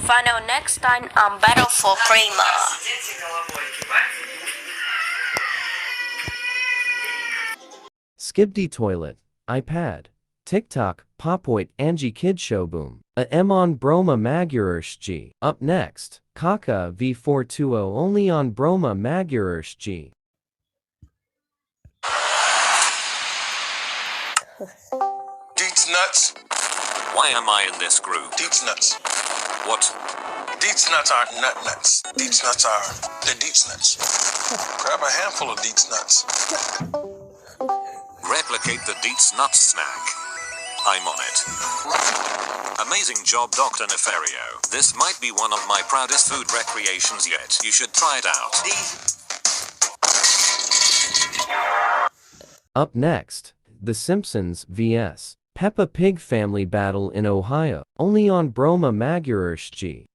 Find out next time on Battle for Prima. Skibdi Toilet, iPad, TikTok, Popoit Angie Kid Showboom. A Emon Broma Magurishji. Up next, Kaka V420 only on Broma Magurishji. Deets nuts. Why am I in this group? Deets nuts. What? Deets nuts are nut nuts. Deets nuts are the Deets nuts. Grab a handful of Deets nuts. Replicate the Deets Nuts snack. I'm on it. Amazing job, Dr. Nefario. This might be one of my proudest food recreations yet. You should try it out. Up next, The Simpsons vs. Peppa Pig Family Battle in Ohio. Only on Broma Magurishji.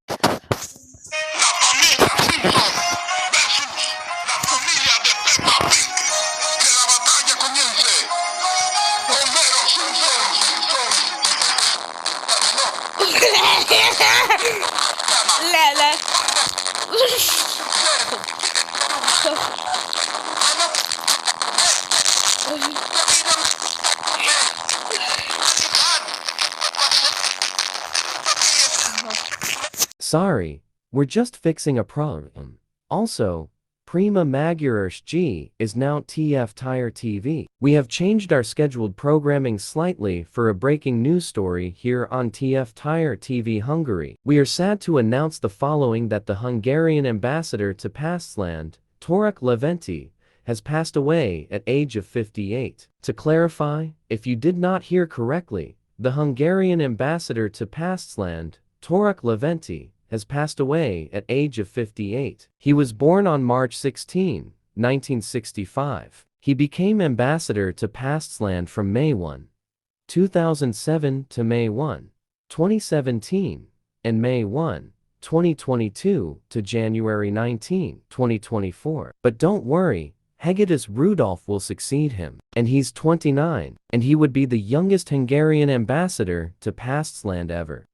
Sorry, we're just fixing a problem. Also, Prima Magurishji is now TF-Tyre TV. We have changed our scheduled programming slightly for a breaking news story here on TF-Tyre TV Hungary. We are sad to announce the following: that the Hungarian ambassador to Pastland, Torok Leventi, has passed away at age of 58. To clarify, if you did not hear correctly, the Hungarian ambassador to Pastland, Torok Leventi, has passed away at age of 58. He was born on March 16, 1965. He became ambassador to Pastland from May 1, 2007 to May 1, 2017, and May 1, 2022 to January 19, 2024. But don't worry, Hegedus Rudolph will succeed him, and he's 29, and he would be the youngest Hungarian ambassador to Pastland ever.